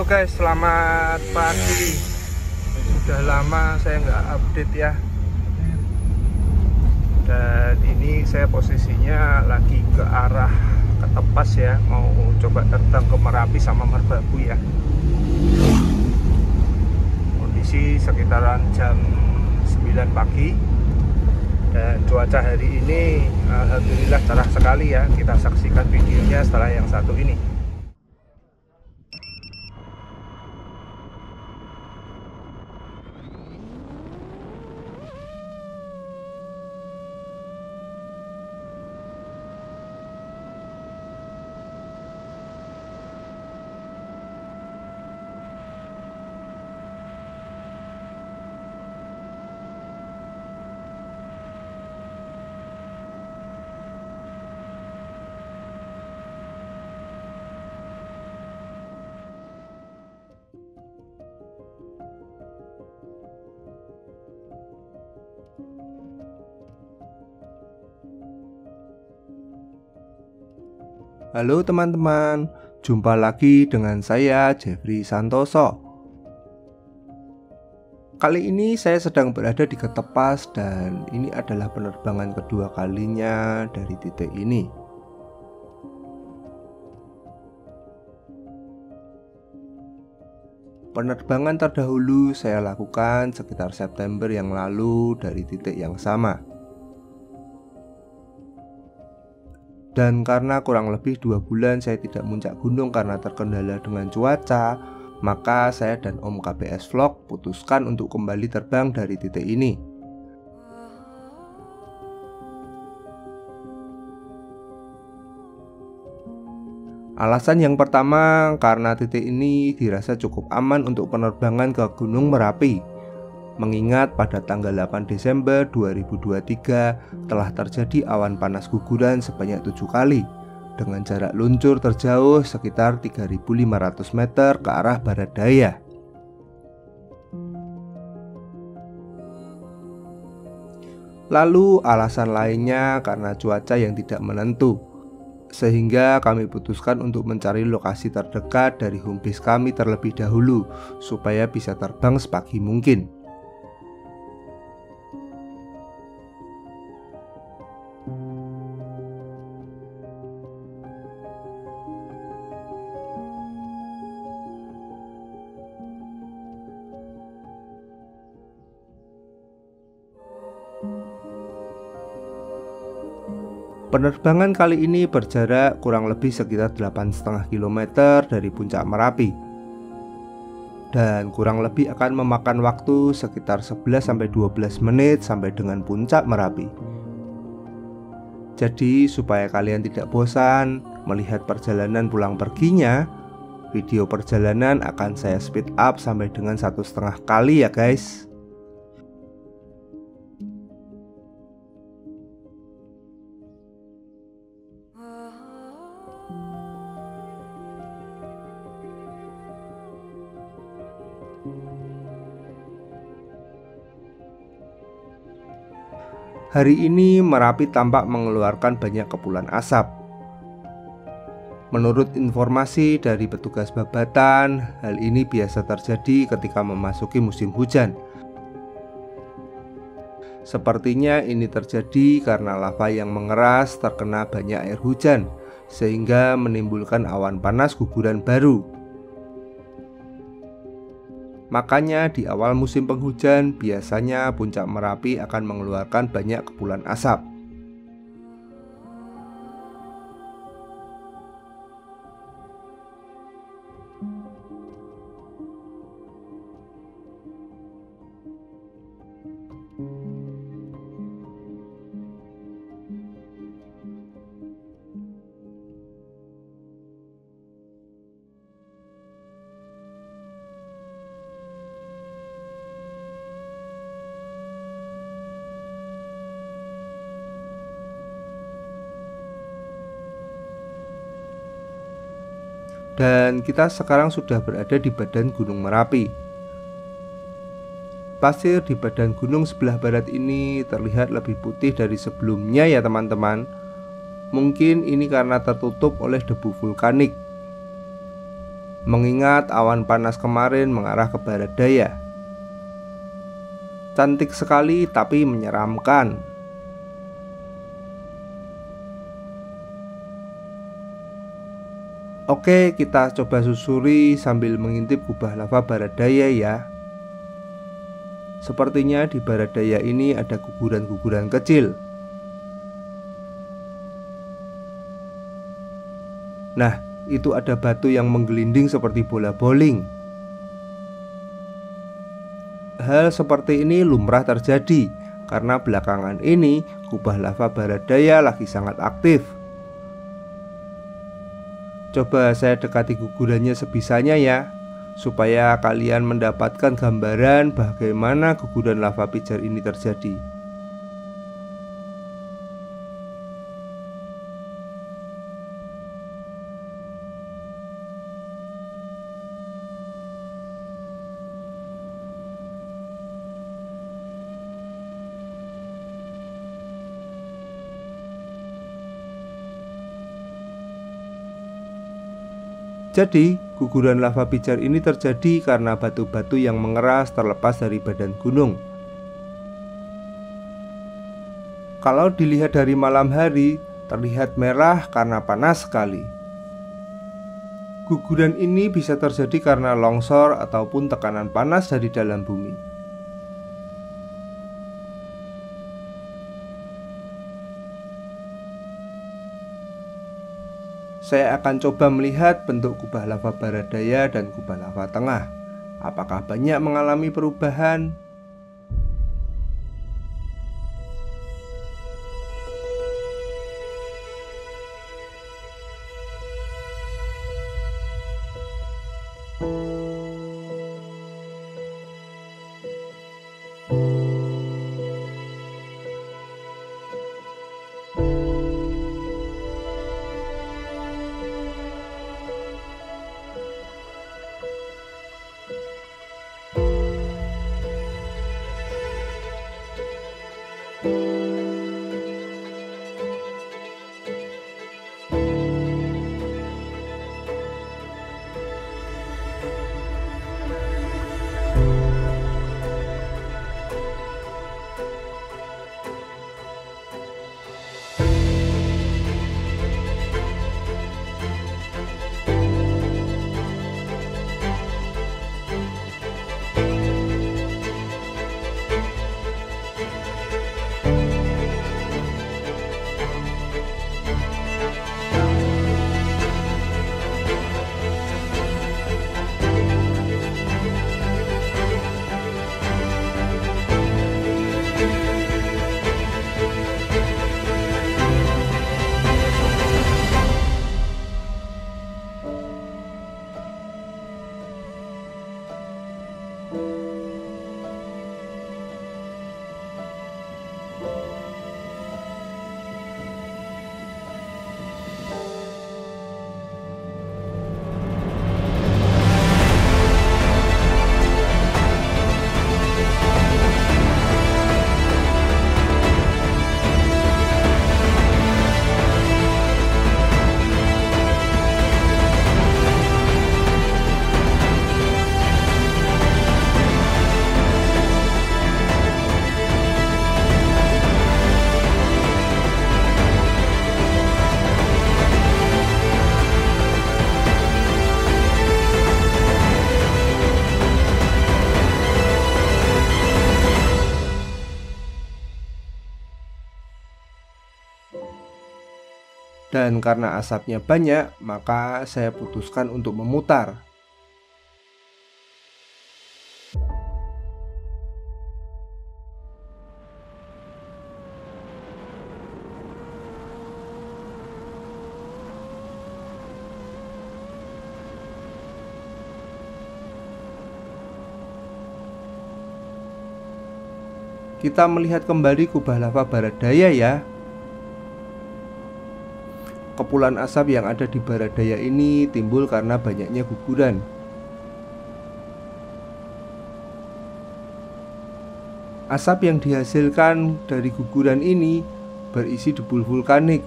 guys, selamat pagi. Sudah lama saya nggak update ya. Dan ini saya posisinya lagi ke arah Ketepas ya, mau coba terbang ke Merapi sama Merbabu ya. Kondisi sekitaran jam 9 pagi. Dan cuaca hari ini alhamdulillah cerah sekali ya. Kita saksikan videonya setelah yang satu ini. Halo teman-teman, jumpa lagi dengan saya Jeffrey Santoso. Kali ini saya sedang berada di Ketepas dan ini adalah penerbangan kedua kalinya dari titik ini. Penerbangan terdahulu saya lakukan sekitar September yang lalu dari titik yang sama. Dan karena kurang lebih 2 bulan saya tidak muncak gunung karena terkendala dengan cuaca, maka saya dan Om KBS Vlog putuskan untuk kembali terbang dari titik ini. Alasan yang pertama, karena titik ini dirasa cukup aman untuk penerbangan ke Gunung Merapi. Mengingat pada tanggal 8 Desember 2023 telah terjadi awan panas guguran sebanyak 7 kali dengan jarak luncur terjauh sekitar 3.500 meter ke arah barat daya. Lalu alasan lainnya karena cuaca yang tidak menentu, sehingga kami putuskan untuk mencari lokasi terdekat dari home base kami terlebih dahulu supaya bisa terbang sepagi mungkin. Penerbangan kali ini berjarak kurang lebih sekitar 8,5 km dari puncak Merapi. Dan kurang lebih akan memakan waktu sekitar 11-12 menit sampai dengan puncak Merapi. Jadi supaya kalian tidak bosan melihat perjalanan pulang perginya, video perjalanan akan saya speed up sampai dengan 1,5 kali ya guys. Hari ini Merapi tampak mengeluarkan banyak kepulan asap. Menurut informasi dari petugas babatan, hal ini biasa terjadi ketika memasuki musim hujan. Sepertinya ini terjadi karena lava yang mengeras terkena banyak air hujan, sehingga menimbulkan awan panas guguran baru. Makanya di awal musim penghujan biasanya puncak Merapi akan mengeluarkan banyak kepulan asap. Dan kita sekarang sudah berada di badan Gunung Merapi. Pasir di badan gunung sebelah barat ini terlihat lebih putih dari sebelumnya ya teman-teman. Mungkin ini karena tertutup oleh debu vulkanik. mengingat awan panas kemarin mengarah ke barat daya. Cantik sekali tapi menyeramkan. Oke, kita coba susuri sambil mengintip kubah lava barat daya ya. Sepertinya di barat daya ini ada guguran-guguran kecil. Nah, itu ada batu yang menggelinding seperti bola bowling. Hal seperti ini lumrah terjadi karena belakangan ini kubah lava barat daya lagi sangat aktif. Coba saya dekati gugurannya sebisanya ya, supaya kalian mendapatkan gambaran bagaimana guguran lava pijar ini terjadi. Jadi, guguran lava pijar ini terjadi karena batu-batu yang mengeras terlepas dari badan gunung. Kalau dilihat dari malam hari, terlihat merah karena panas sekali. Guguran ini bisa terjadi karena longsor ataupun tekanan panas dari dalam bumi. Saya akan coba melihat bentuk kubah lava barat daya dan kubah lava tengah. Apakah banyak mengalami perubahan? Dan karena asapnya banyak, maka saya putuskan untuk memutar. Kita melihat kembali kubah lava barat daya ya. Kepulan asap yang ada di barat daya ini timbul karena banyaknya guguran. Asap yang dihasilkan dari guguran ini berisi debu vulkanik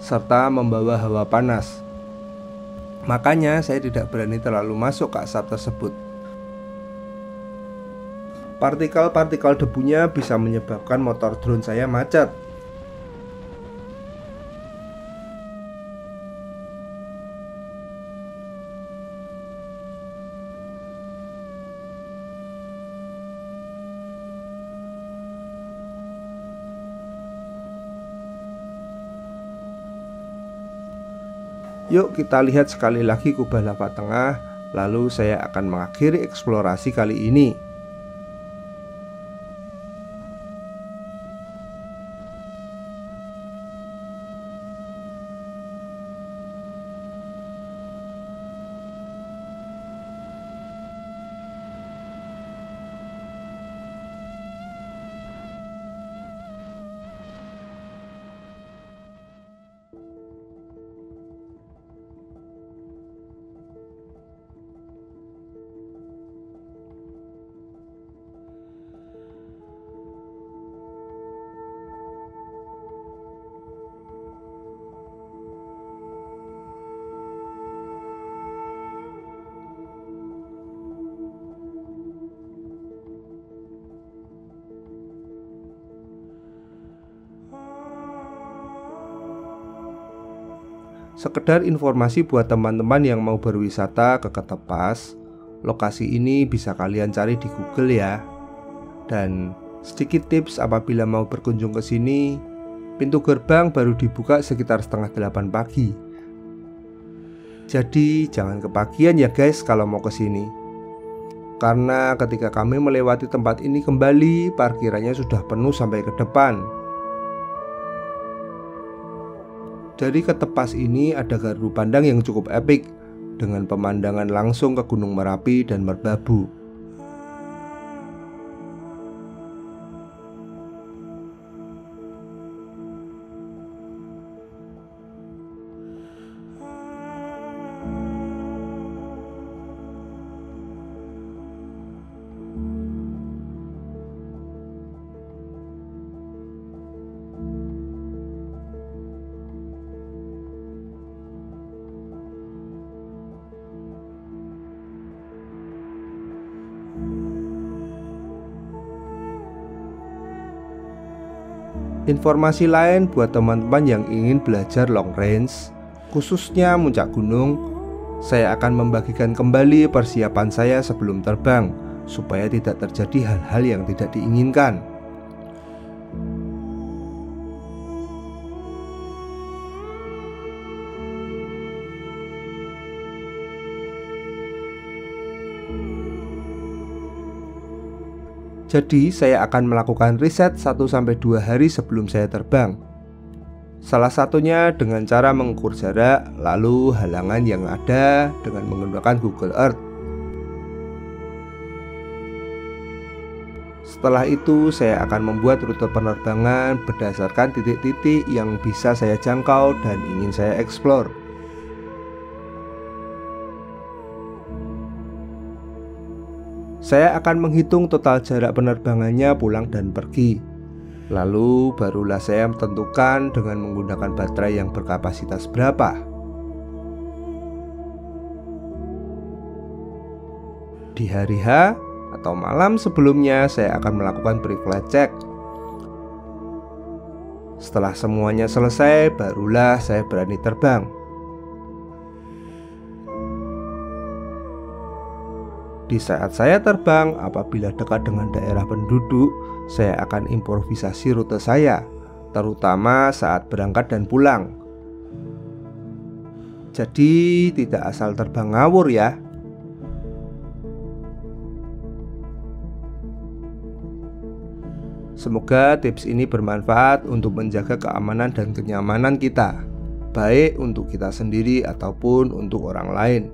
serta membawa hawa panas. Makanya saya tidak berani terlalu masuk ke asap tersebut. Partikel-partikel debunya bisa menyebabkan motor drone saya macet. Yuk kita lihat sekali lagi kubah lava tengah, lalu saya akan mengakhiri eksplorasi kali ini. Sekedar informasi buat teman-teman yang mau berwisata ke Ketepas, lokasi ini bisa kalian cari di Google ya. Dan sedikit tips apabila mau berkunjung ke sini, pintu gerbang baru dibuka sekitar setengah 8 pagi. Jadi jangan kepagian ya guys kalau mau ke sini. Karena ketika kami melewati tempat ini kembali, parkirannya sudah penuh sampai ke depan. Dari Ketepas ini ada gardu pandang yang cukup epik dengan pemandangan langsung ke Gunung Merapi dan Merbabu. Informasi lain buat teman-teman yang ingin belajar long range, khususnya muncak gunung, saya akan membagikan kembali persiapan saya sebelum terbang, supaya tidak terjadi hal-hal yang tidak diinginkan. Jadi saya akan melakukan riset 1-2 hari sebelum saya terbang. Salah satunya dengan cara mengukur jarak, lalu halangan yang ada dengan menggunakan Google Earth. Setelah itu saya akan membuat rute penerbangan berdasarkan titik-titik yang bisa saya jangkau dan ingin saya eksplor. Saya akan menghitung total jarak penerbangannya pulang dan pergi. Lalu barulah saya menentukan dengan menggunakan baterai yang berkapasitas berapa. Di hari H atau malam sebelumnya saya akan melakukan pre-flight check. Setelah semuanya selesai, barulah saya berani terbang. Di saat saya terbang, apabila dekat dengan daerah penduduk, saya akan improvisasi rute saya, terutama saat berangkat dan pulang. Jadi tidak asal terbang ngawur ya. Semoga tips ini bermanfaat untuk menjaga keamanan dan kenyamanan kita, baik untuk kita sendiri ataupun untuk orang lain.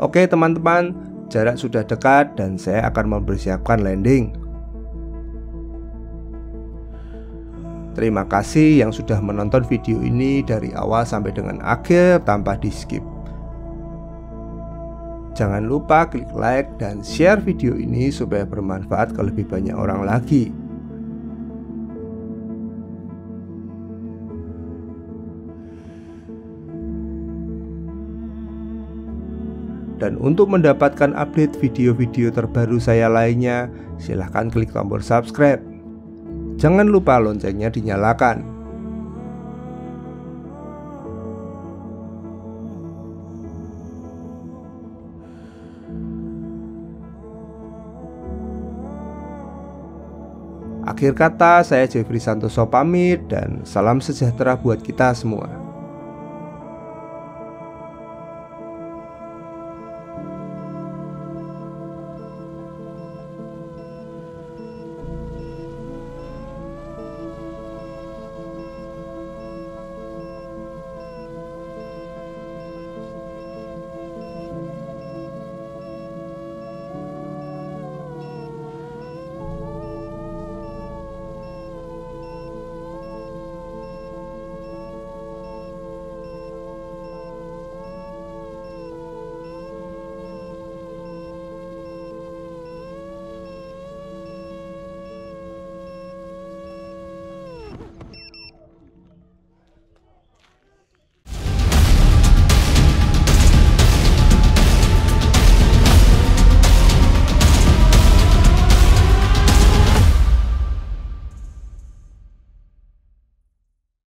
Oke teman-teman, jarak sudah dekat dan saya akan mempersiapkan landing. Terima kasih yang sudah menonton video ini dari awal sampai dengan akhir tanpa di skip. Jangan lupa klik like dan share video ini supaya bermanfaat ke lebih banyak orang lagi. Dan untuk mendapatkan update video-video terbaru saya lainnya, silahkan klik tombol subscribe. Jangan lupa loncengnya dinyalakan. Akhir kata, saya Jeffrey Santoso pamit dan salam sejahtera buat kita semua.